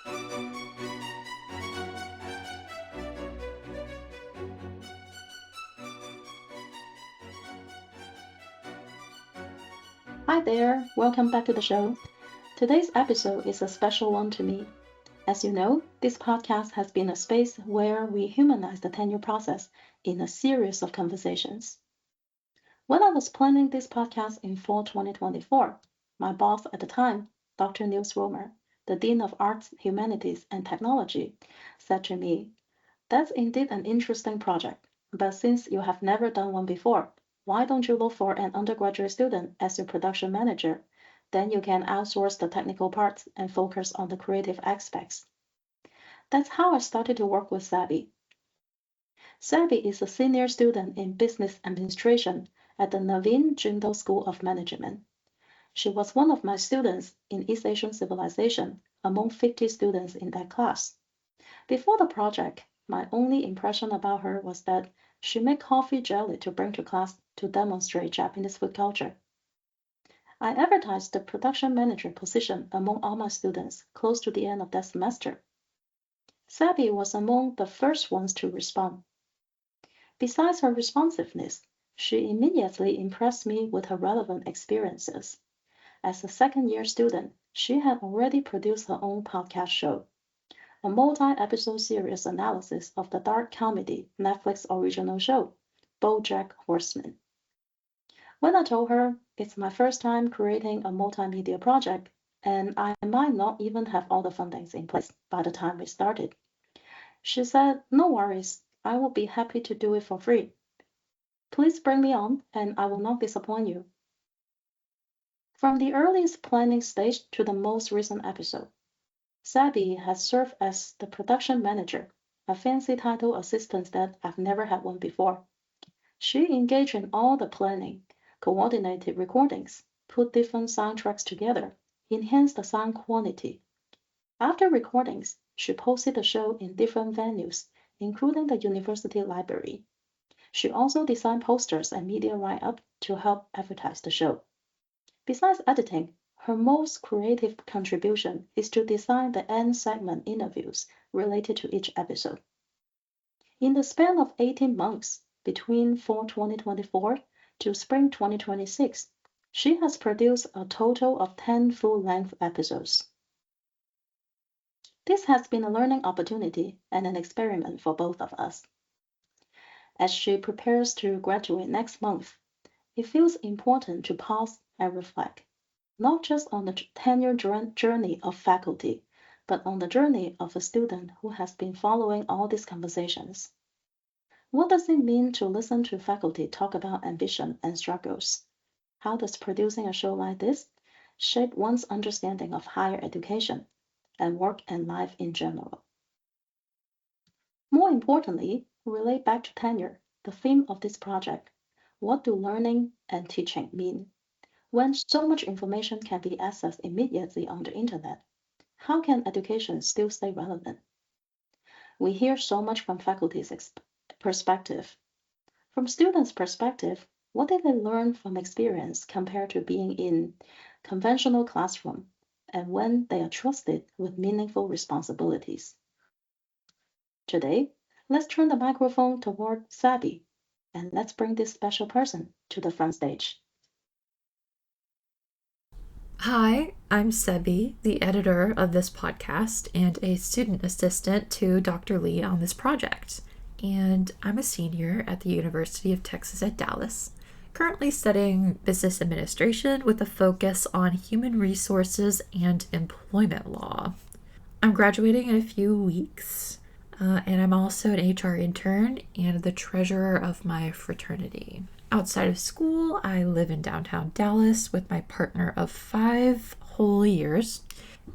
Hi there, welcome back to the show. Today's episode is a special one to me. As you know, this podcast has been a space where we humanize the tenure process in a series of conversations. When I was planning this podcast in fall 2024, my boss at the time, Dr. Niels Romer, the Dean of Arts, Humanities, and Technology, said to me, "That's indeed an interesting project, but since you have never done one before, why don't you look for an undergraduate student as your production manager? Then you can outsource the technical parts and focus on the creative aspects." That's how I started to work with Sebi. Sebi is a senior student in business administration at the Naveen Jindal School of Management. She was one of my students in East Asian Civilization among 50 students in that class. Before the project, my only impression about her was that she made coffee jelly to bring to class to demonstrate Japanese food culture. I advertised the production manager position among all my students close to the end of that semester. Sebi was among the first ones to respond. Besides her responsiveness, she immediately impressed me with her relevant experiences. As a second-year student, she had already produced her own podcast show, a multi-episode series analysis of the dark comedy Netflix original show, BoJack Horseman. When I told her it's my first time creating a multimedia project, and I might not even have all the fundings in place by the time we started, she said, "No worries, I will be happy to do it for free. Please bring me on, and I will not disappoint you." From the earliest planning stage to the most recent episode, Sebi has served as the production manager, a fancy title assistant that I've never had one before. She engaged in all the planning, coordinated recordings, put different soundtracks together, enhanced the sound quality. After recordings, she posted the show in different venues, including the university library. She also designed posters and media write-up to help advertise the show. Besides editing, her most creative contribution is to design the end segment interviews related to each episode. In the span of 18 months, between fall 2024 to spring 2026, she has produced a total of 10 full-length episodes. This has been a learning opportunity and an experiment for both of us. As she prepares to graduate next month, it feels important to pause and reflect, not just on the tenure journey of faculty, but on the journey of a student who has been following all these conversations. What does it mean to listen to faculty talk about ambition and struggles? How does producing a show like this shape one's understanding of higher education and work and life in general? More importantly, relate back to tenure, the theme of this project. What do learning and teaching mean? When so much information can be accessed immediately on the internet, how can education still stay relevant? We hear so much from faculty's perspective. From students' perspective, what did they learn from experience compared to being in conventional classroom and when they are trusted with meaningful responsibilities? Today, let's turn the microphone toward Sabi and let's bring this special person to the front stage. Hi, I'm Sebi, the editor of this podcast and a student assistant to Dr. Lee on this project. And I'm a senior at the University of Texas at Dallas, currently studying business administration with a focus on human resources and employment law. I'm graduating in a few weeks, and I'm also an HR intern and the treasurer of my fraternity. Outside of school, I live in downtown Dallas with my partner of 5 whole years,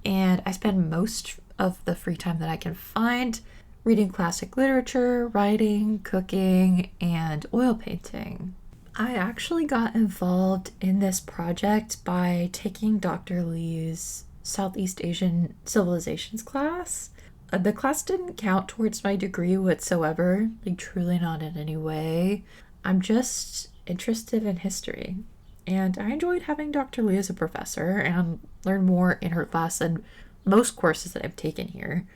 and I spend most of the free time that I can find reading classic literature, writing, cooking, and oil painting. I actually got involved in this project by taking Dr. Lee's Southeast Asian Civilizations class. The class didn't count towards my degree whatsoever, like truly not in any way. I'm just interested in history, and I enjoyed having Dr. Lee as a professor and learned more in her class than most courses that I've taken here.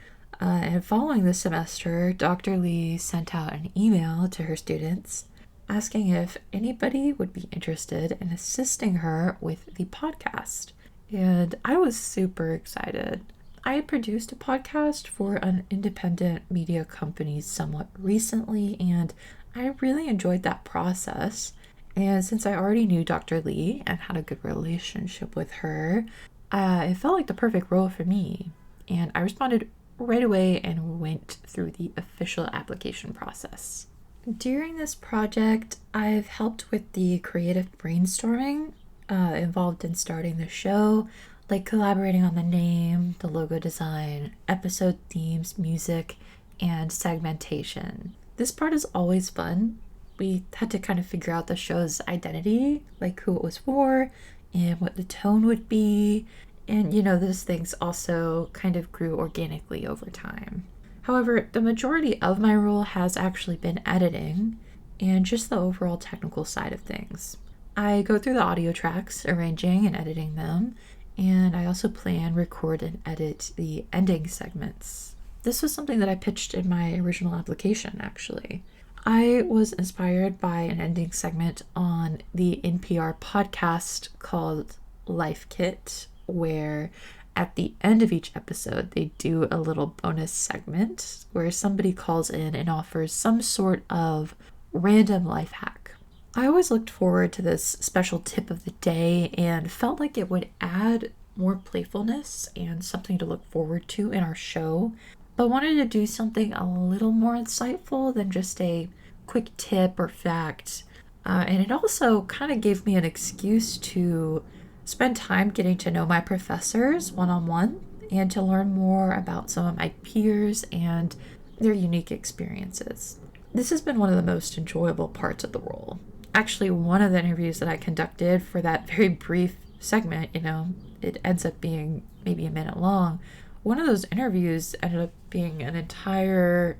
And following this semester, Dr. Lee sent out an email to her students asking if anybody would be interested in assisting her with the podcast. And I was super excited. I had produced a podcast for an independent media company somewhat recently, and I really enjoyed that process. And since I already knew Dr. Lee and had a good relationship with her, it felt like the perfect role for me. And I responded right away and went through the official application process. During this project, I've helped with the creative brainstorming involved in starting the show, like collaborating on the name, the logo design, episode themes, music, and segmentation. This part is always fun. We had to kind of figure out the show's identity, like who it was for, and what the tone would be. And, those things also kind of grew organically over time. However, the majority of my role has actually been editing and just the overall technical side of things. I go through the audio tracks, arranging and editing them, and I also plan, record, and edit the ending segments. This was something that I pitched in my original application, actually. I was inspired by an ending segment on the NPR podcast called Life Kit, where at the end of each episode, they do a little bonus segment where somebody calls in and offers some sort of random life hack. I always looked forward to this special tip of the day and felt like it would add more playfulness and something to look forward to in our show, but wanted to do something a little more insightful than just a quick tip or fact. And it also kind of gave me an excuse to spend time getting to know my professors one-on-one and to learn more about some of my peers and their unique experiences. This has been one of the most enjoyable parts of the role. Actually, one of the interviews that I conducted for that very brief segment, it ends up being maybe a minute long. One of those interviews ended up being an entire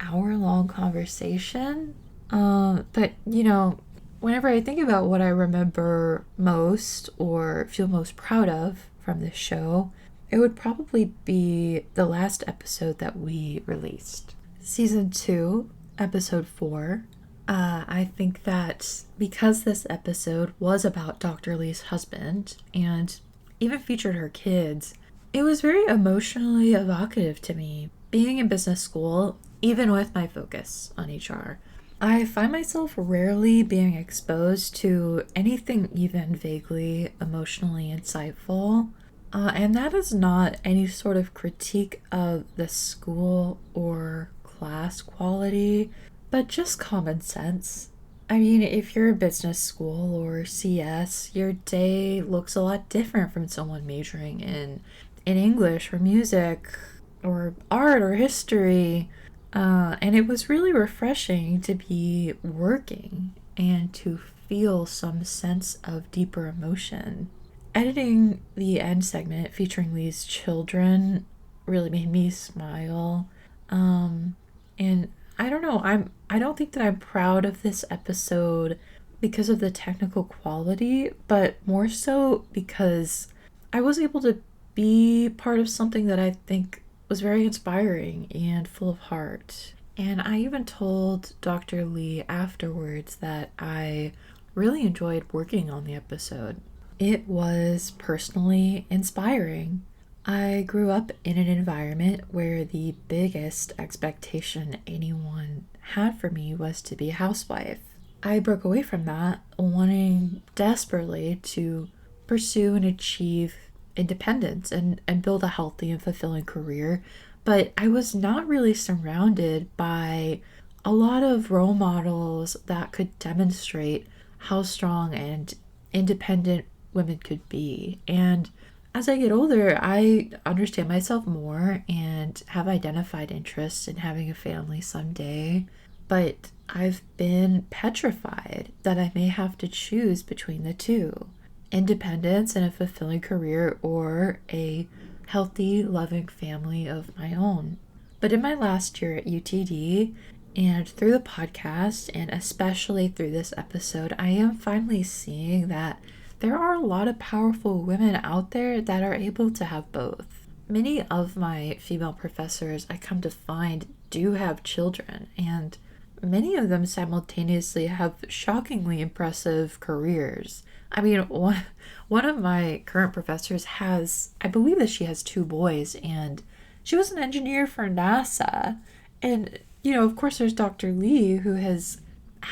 hour-long conversation. But whenever I think about what I remember most or feel most proud of from this show, it would probably be the last episode that we released. Season 2, episode 4. I think that because this episode was about Dr. Lee's husband and even featured her kids, it was very emotionally evocative to me. Being in business school, even with my focus on HR, I find myself rarely being exposed to anything even vaguely emotionally insightful. And that is not any sort of critique of the school or class quality, but just common sense. I mean, if you're a business school or CS, your day looks a lot different from someone majoring in English or music or art or history. And it was really refreshing to be working and to feel some sense of deeper emotion. Editing the end segment featuring Lee's children really made me smile. And I don't know, I don't think that I'm proud of this episode because of the technical quality, but more so because I was able to be part of something that I think was very inspiring and full of heart. And I even told Dr. Lee afterwards that I really enjoyed working on the episode. It was personally inspiring. I grew up in an environment where the biggest expectation anyone had for me was to be a housewife. I broke away from that, wanting desperately to pursue and achieve independence and build a healthy and fulfilling career, but I was not really surrounded by a lot of role models that could demonstrate how strong and independent women could be. And as I get older, I understand myself more and have identified interests in having a family someday, but I've been petrified that I may have to choose between the two: independence and a fulfilling career, or a healthy, loving family of my own. But in my last year at UTD, and through the podcast, and especially through this episode, I am finally seeing that there are a lot of powerful women out there that are able to have both. many of my female professors, I come to find, do have children, and many of them simultaneously have shockingly impressive careers. I mean, one of my current professors has, I believe that she has two boys, and she was an engineer for NASA. And, of course, there's Dr. Lee, who has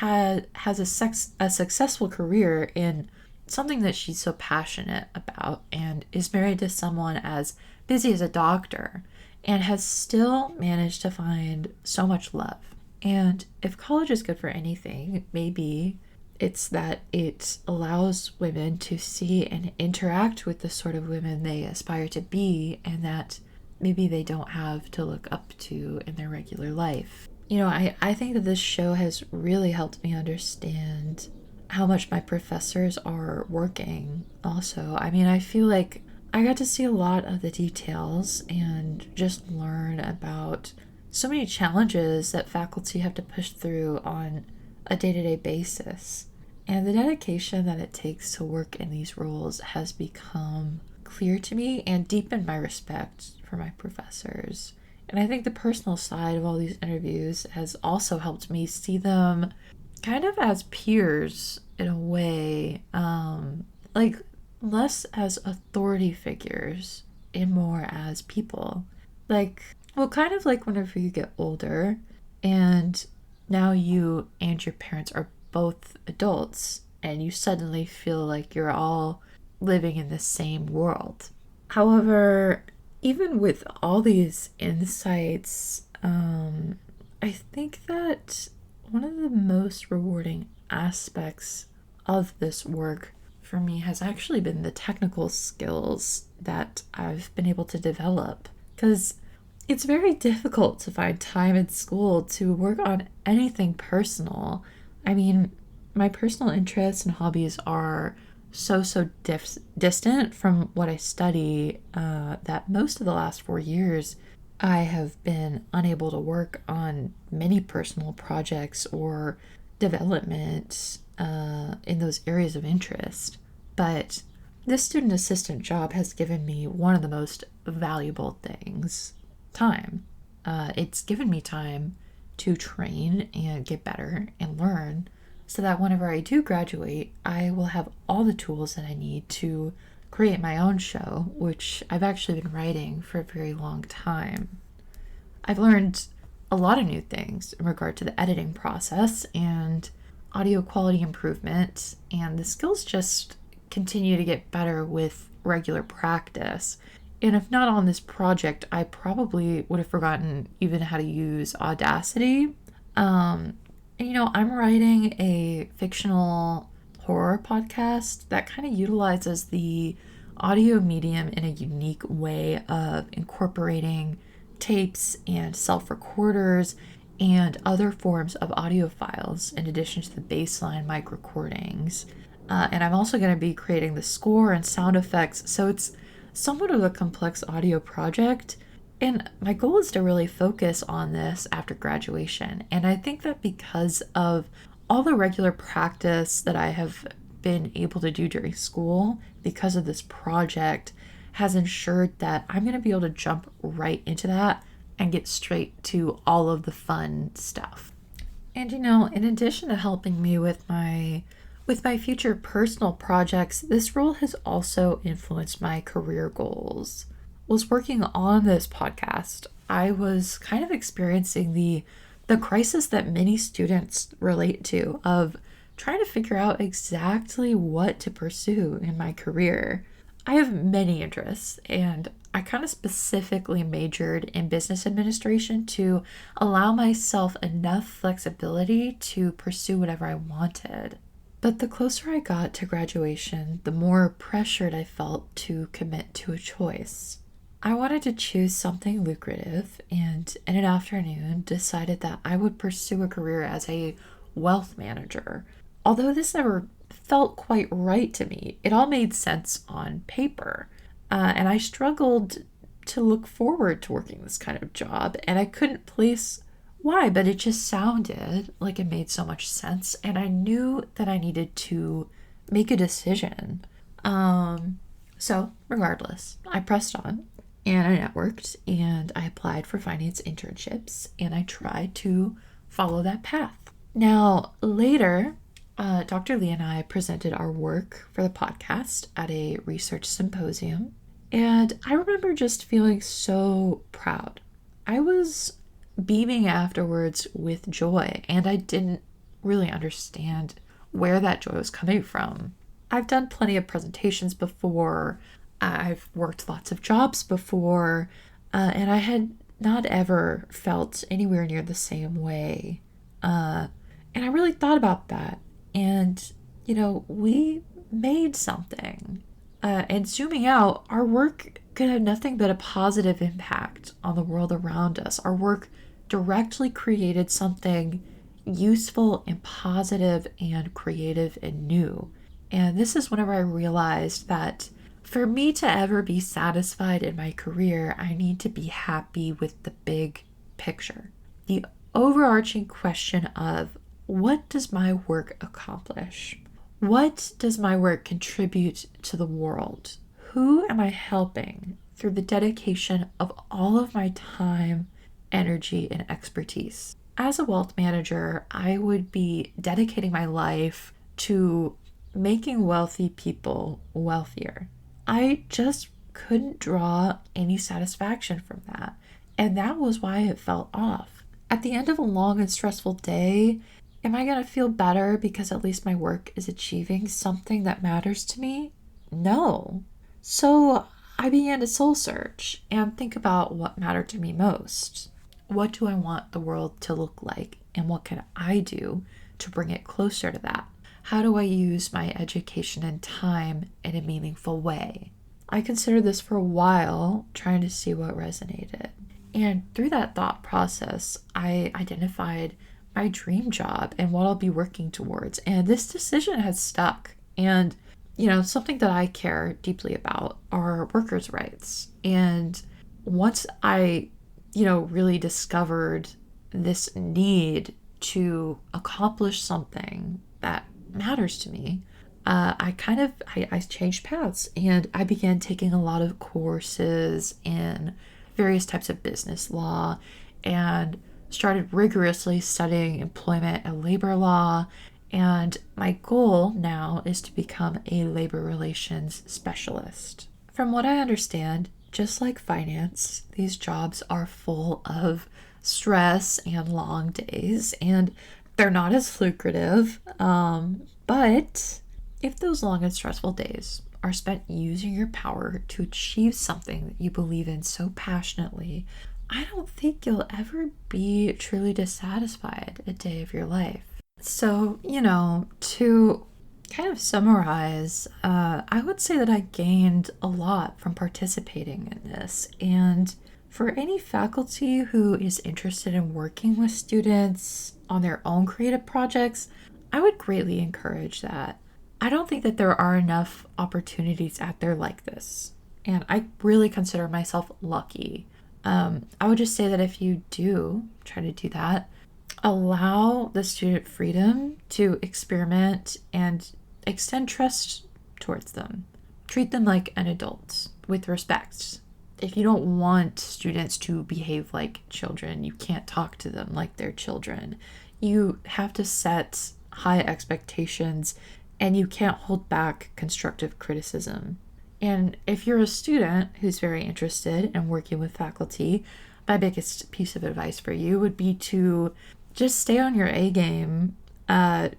a successful career in something that she's so passionate about, and is married to someone as busy as a doctor, and has still managed to find so much love. And if college is good for anything, maybe it's that it allows women to see and interact with the sort of women they aspire to be, and that maybe they don't have to look up to in their regular life. I think that this show has really helped me understand how much my professors are working also. I mean, I feel like I got to see a lot of the details and just learn about so many challenges that faculty have to push through on a day-to-day basis. And the dedication that it takes to work in these roles has become clear to me and deepened my respect for my professors. And I think the personal side of all these interviews has also helped me see them kind of as peers in a way, like less as authority figures and more as people. Kind of like whenever you get older and now you and your parents are both adults and you suddenly feel like you're all living in the same world. However, even with all these insights, I think that one of the most rewarding aspects of this work for me has actually been the technical skills that I've been able to develop. Because it's very difficult to find time in school to work on anything personal. I mean, my personal interests and hobbies are so distant from what I study that most of the last 4 years I have been unable to work on many personal projects or development in those areas of interest. But this student assistant job has given me one of the most valuable things: time. It's given me time to train and get better and learn, so that whenever I do graduate, I will have all the tools that I need to create my own show, which I've actually been writing for a very long time. I've learned a lot of new things in regard to the editing process and audio quality improvement, and the skills just continue to get better with regular practice. And if not on this project, I probably would have forgotten even how to use Audacity. I'm writing a fictional horror podcast that kind of utilizes the audio medium in a unique way of incorporating tapes and self-recorders and other forms of audio files in addition to the baseline mic recordings. And I'm also going to be creating the score and sound effects, so it's somewhat of a complex audio project. And my goal is to really focus on this after graduation. And I think that because of all the regular practice that I have been able to do during school, because of this project, has ensured that I'm going to be able to jump right into that and get straight to all of the fun stuff. And in addition to helping me with my future personal projects, this role has also influenced my career goals. Was working on this podcast, I was kind of experiencing the crisis that many students relate to of trying to figure out exactly what to pursue in my career. I have many interests, and I kind of specifically majored in business administration to allow myself enough flexibility to pursue whatever I wanted. But the closer I got to graduation, the more pressured I felt to commit to a choice. I wanted to choose something lucrative, and in an afternoon decided that I would pursue a career as a wealth manager. Although this never felt quite right to me, it all made sense on paper. And I struggled to look forward to working this kind of job, and I couldn't place why, but it just sounded like it made so much sense, and I knew that I needed to make a decision. So regardless, I pressed on. and I networked and I applied for finance internships and I tried to follow that path. Now, later, Dr. Lee and I presented our work for the podcast at a research symposium, and I remember just feeling so proud. I was beaming afterwards with joy, and I didn't really understand where that joy was coming from. I've done plenty of presentations before, I've worked lots of jobs before, and I had not ever felt anywhere near the same way. And I really thought about that. And, we made something. And zooming out, our work could have nothing but a positive impact on the world around us. Our work directly created something useful and positive and creative and new. And this is whenever I realized that for me to ever be satisfied in my career, I need to be happy with the big picture. The overarching question of what does my work accomplish? What does my work contribute to the world? Who am I helping through the dedication of all of my time, energy, and expertise? As a wealth manager, I would be dedicating my life to making wealthy people wealthier. I just couldn't draw any satisfaction from that. And that was why it felt off. At the end of a long and stressful day, am I going to feel better because at least my work is achieving something that matters to me? No. So I began to soul search and think about what mattered to me most. What do I want the world to look like? And what can I do to bring it closer to that? How do I use my education and time in a meaningful way? I considered this for a while, trying to see what resonated. And through that thought process, I identified my dream job and what I'll be working towards. And this decision has stuck. And, something that I care deeply about are workers' rights. And once I, really discovered this need to accomplish something that matters to me, I changed paths and I began taking a lot of courses in various types of business law and started rigorously studying employment and labor law. And my goal now is to become a labor relations specialist. From what I understand, just like finance, these jobs are full of stress and long days, and they're not as lucrative. But if those long and stressful days are spent using your power to achieve something that you believe in so passionately, I don't think you'll ever be truly dissatisfied a day of your life. So, to kind of summarize, I would say that I gained a lot from participating in this. And for any faculty who is interested in working with students on their own creative projects, I would greatly encourage that. I don't think that there are enough opportunities out there like this. And I really consider myself lucky. I would just say that if you do try to do that, allow the student freedom to experiment and extend trust towards them. Treat them like an adult with respect. If you don't want students to behave like children, you can't talk to them like they're children. You have to set high expectations and you can't hold back constructive criticism. And if you're a student who's very interested in working with faculty, my biggest piece of advice for you would be to just stay on your A game.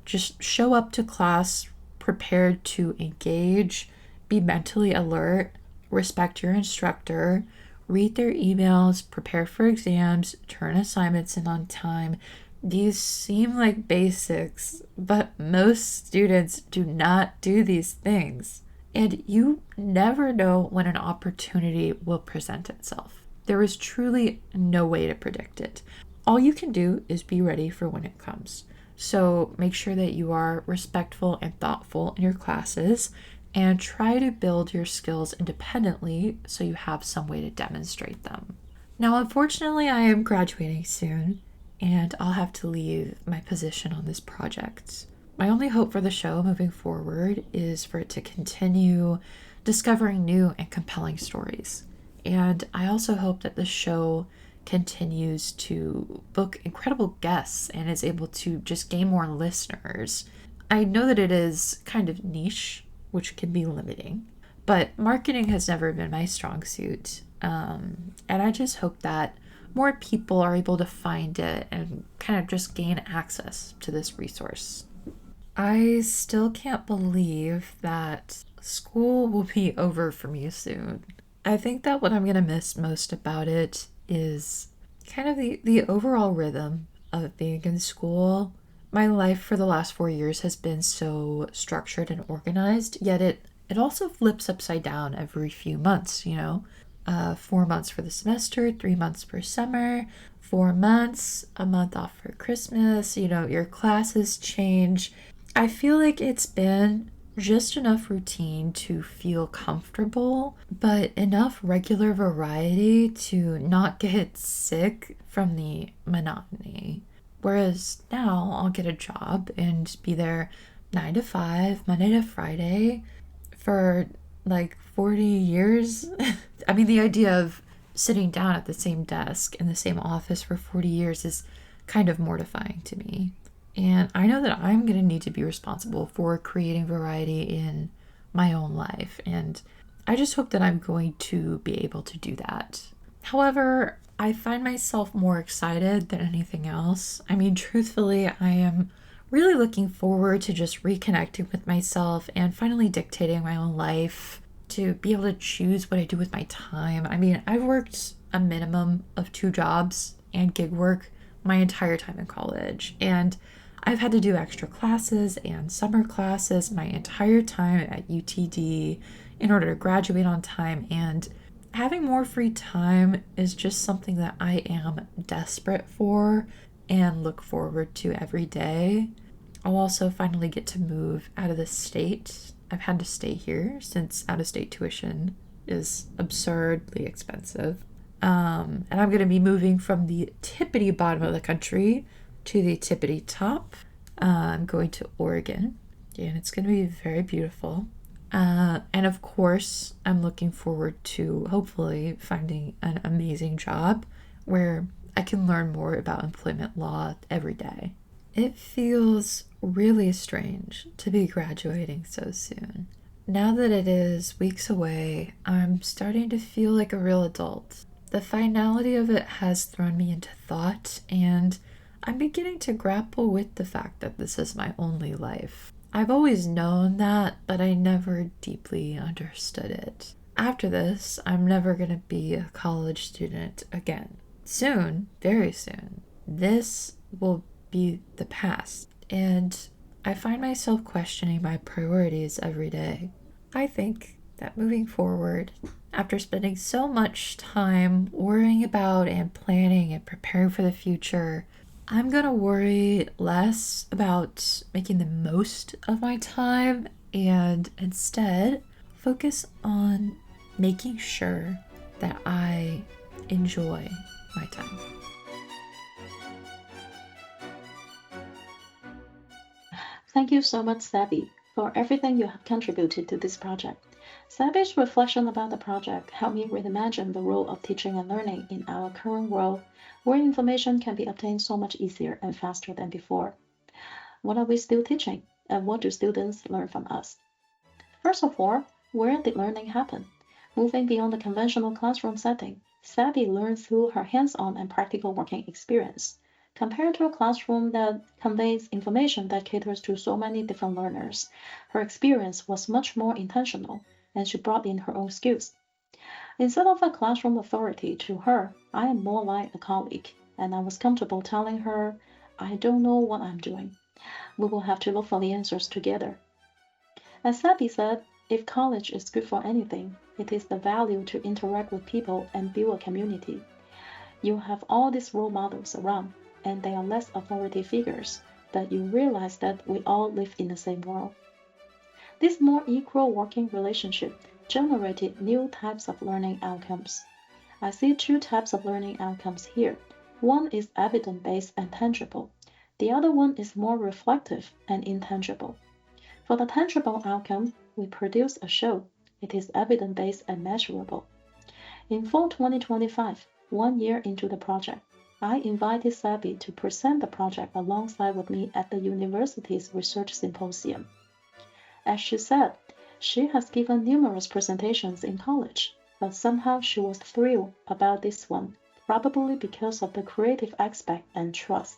Just show up to class prepared to engage, be mentally alert, respect your instructor, read their emails, prepare for exams, turn assignments in on time. These seem like basics, but most students do not do these things. And you never know when an opportunity will present itself. There is truly no way to predict it. All you can do is be ready for when it comes. So make sure that you are respectful and thoughtful in your classes and try to build your skills independently so you have some way to demonstrate them. Now, unfortunately, I am graduating soon and I'll have to leave my position on this project. My only hope for the show moving forward is for it to continue discovering new and compelling stories. And I also hope that the show continues to book incredible guests and is able to just gain more listeners. I know that it is kind of niche, which can be limiting, but marketing has never been my strong suit. And I just hope that more people are able to find it and kind of just gain access to this resource. I still can't believe that school will be over for me soon. I think that what I'm going to miss most about it is kind of the overall rhythm of being in school. My life for the last 4 years has been so structured and organized, yet it also flips upside down every few months, 4 months for the semester, 3 months per summer, 4 months, a month off for Christmas, your classes change. I feel like it's been just enough routine to feel comfortable, but enough regular variety to not get sick from the monotony. Whereas now I'll get a job and be there 9 to 5, Monday to Friday for like 40 years. I mean, the idea of sitting down at the same desk in the same office for 40 years is kind of mortifying to me. And I know that I'm going to need to be responsible for creating variety in my own life. And I just hope that I'm going to be able to do that. However, I find myself more excited than anything else. I mean, truthfully, I am really looking forward to just reconnecting with myself and finally dictating my own life, to be able to choose what I do with my time. I mean, I've worked a minimum of 2 jobs and gig work my entire time in college, and I've had to do extra classes and summer classes my entire time at UTD in order to graduate on time, and having more free time is just something that I am desperate for and look forward to every day. I'll also finally get to move out of the state. I've had to stay here since out-of-state tuition is absurdly expensive. And I'm going to be moving from the tippity bottom of the country to the tippity top. I'm going to Oregon, and it's going to be very beautiful. And of course, I'm looking forward to hopefully finding an amazing job where I can learn more about employment law every day. It feels really strange to be graduating so soon. Now that it is weeks away, I'm starting to feel like a real adult. The finality of it has thrown me into thought, and I'm beginning to grapple with the fact that this is my only life. I've always known that, but I never deeply understood it. After this, I'm never going to be a college student again. Soon, very soon, this will be the past, and I find myself questioning my priorities every day. I think that moving forward, after spending so much time worrying about and planning and preparing for the future, I'm gonna worry less about making the most of my time and instead focus on making sure that I enjoy my time. Thank you so much, Sebi, for everything you have contributed to this project. Sebi's reflection about the project helped me reimagine the role of teaching and learning in our current world, where information can be obtained so much easier and faster than before. What are we still teaching, and what do students learn from us? First of all, where did learning happen? Moving beyond the conventional classroom setting, Sebi learns through her hands-on and practical working experience. Compared to a classroom that conveys information that caters to so many different learners, her experience was much more intentional, and she brought in her own skills. Instead of a classroom authority to her, I am more like a colleague, and I was comfortable telling her, I don't know what I'm doing. We will have to look for the answers together. As Sebi said, if college is good for anything, it is the value to interact with people and build a community. You have all these role models around, and they are less authority figures, but you realize that we all live in the same world. This more equal working relationship generated new types of learning outcomes. I see 2 types of learning outcomes here. One is evidence-based and tangible. The other one is more reflective and intangible. For the tangible outcome, we produce a show. It is evidence-based and measurable. In fall 2025, 1 year into the project, I invited Sebi to present the project alongside with me at the university's research symposium. As she said, she has given numerous presentations in college, but somehow she was thrilled about this one, probably because of the creative aspect and trust.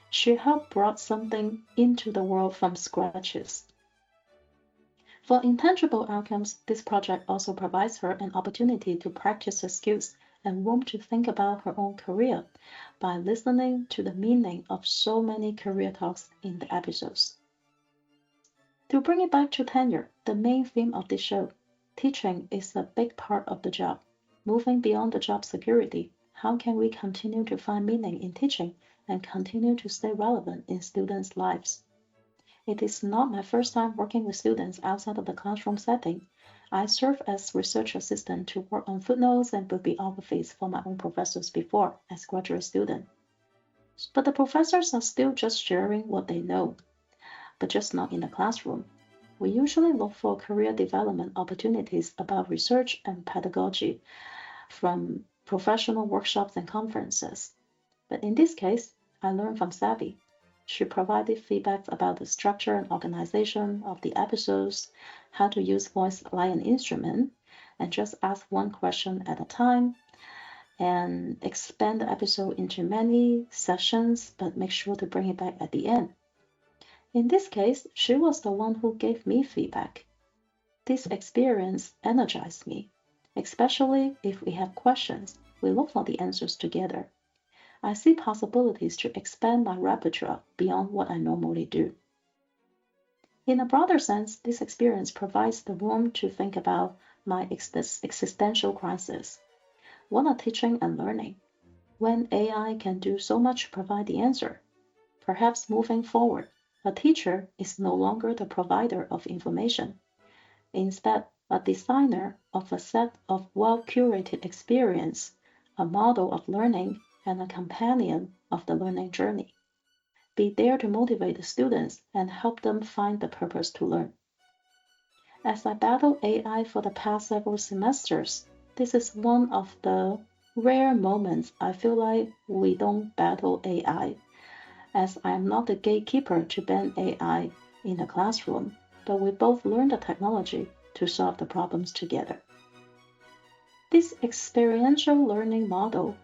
She helped brought something into the world from scratches. For intangible outcomes, this project also provides her an opportunity to practice her skills and room to think about her own career by listening to the meaning of so many career talks in the episodes. To bring it back to tenure, the main theme of this show, teaching is a big part of the job. Moving beyond the job security, how can we continue to find meaning in teaching and continue to stay relevant in students' lives? It is not my first time working with students outside of the classroom setting. I served as research assistant to work on footnotes and bibliographies for my own professors before as graduate student. But the professors are still just sharing what they know, but just not in the classroom. We usually look for career development opportunities about research and pedagogy from professional workshops and conferences. But in this case, I learned from Sebi. She provided feedback about the structure and organization of the episodes, how to use voice like an instrument, and just ask one question at a time, and expand the episode into many sessions, but make sure to bring it back at the end. In this case, she was the one who gave me feedback. This experience energized me, especially if we have questions, we look for the answers together. I see possibilities to expand my repertoire beyond what I normally do. In a broader sense, this experience provides the room to think about my existential crisis. What are teaching and learning? When AI can do so much to provide the answer, perhaps moving forward, a teacher is no longer the provider of information. Instead, a designer of a set of well-curated experience, a model of learning, and a companion of the learning journey. Be there to motivate the students and help them find the purpose to learn. As I battle AI for the past several semesters, this is one of the rare moments I feel like we don't battle AI, as I am not the gatekeeper to ban AI in the classroom, but we both learn the technology to solve the problems together. This experiential learning model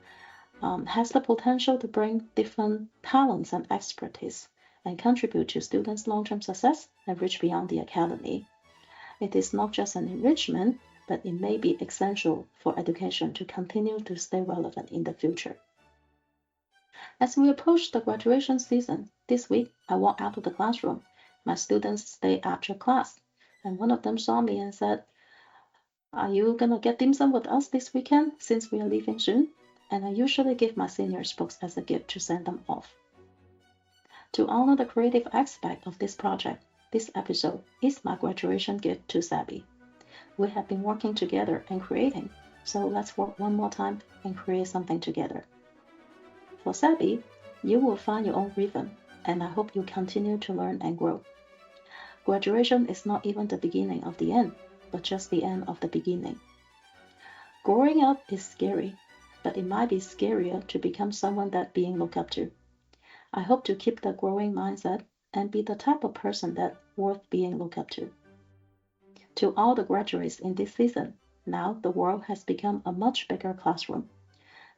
has the potential to bring different talents and expertise and contribute to students' long-term success and reach beyond the academy. It is not just an enrichment, but it may be essential for education to continue to stay relevant in the future. As we approach the graduation season, this week I walked out of the classroom. My students stayed after class, and one of them saw me and said, "Are you gonna get dim sum with us this weekend since we are leaving soon?" And I usually give my seniors books as a gift to send them off. To honor the creative aspect of this project, this episode is my graduation gift to Sebi. We have been working together and creating, so let's work one more time and create something together. For Sebi, you will find your own rhythm, and I hope you continue to learn and grow. Graduation is not even the beginning of the end, but just the end of the beginning. Growing up is scary, but it might be scarier to become someone that being looked up to. I hope to keep the growing mindset and be the type of person that worth being looked up to. To all the graduates in this season, now the world has become a much bigger classroom.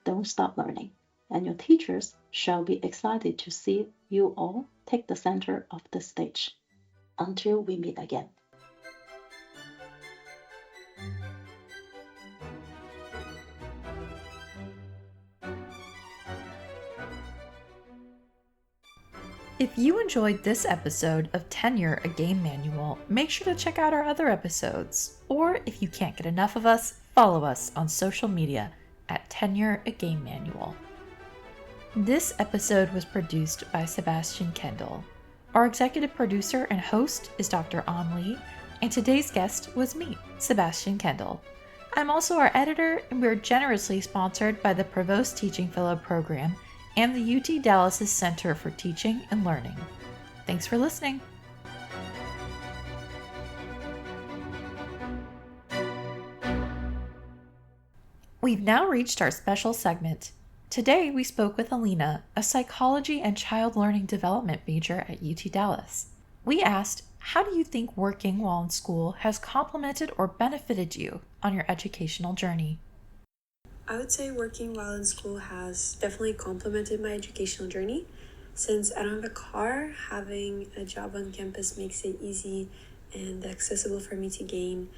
Don't stop learning, and your teachers shall be excited to see you all take the center of the stage. Until we meet again. If you enjoyed this episode of Tenure, a Game Manual, make sure to check out our other episodes. Or if you can't get enough of us, follow us on social media at Tenure, a Game Manual. This episode was produced by Sebastian Kendall. Our executive producer and host is Dr. An Lee, and today's guest was me, Sebastian Kendall. I'm also our editor, and we're generously sponsored by the Provost Teaching Fellow Program and the UT Dallas' Center for Teaching and Learning. Thanks for listening. we've now reached our special segment. Today we spoke with Alina, a psychology and child learning development major at UT Dallas. We asked, how do you think working while in school has complemented or benefited you on your educational journey? I would say working while in school has definitely complemented my educational journey. Since I don't have a car, having a job on campus makes it easy and accessible for me to gain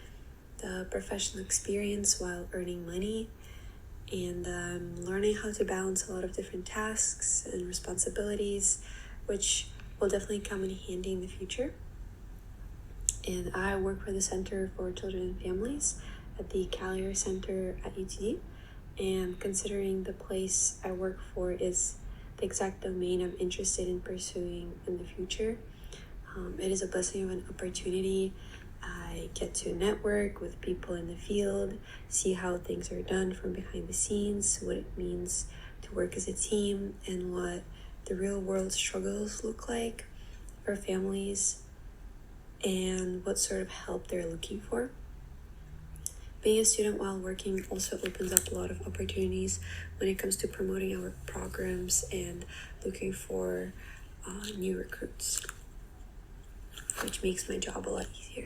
the professional experience while earning money, and learning how to balance a lot of different tasks and responsibilities, which will definitely come in handy in the future. And I work for the Center for Children and Families at the Callier Center at UTD. And considering the place I work for is the exact domain I'm interested in pursuing in the future, it is a blessing of an opportunity. I get to network with people in the field, see how things are done from behind the scenes, what it means to work as a team, and what the real world struggles look like for families, and what sort of help they're looking for. Being a student while working also opens up a lot of opportunities when it comes to promoting our programs and looking for new recruits, which makes my job a lot easier.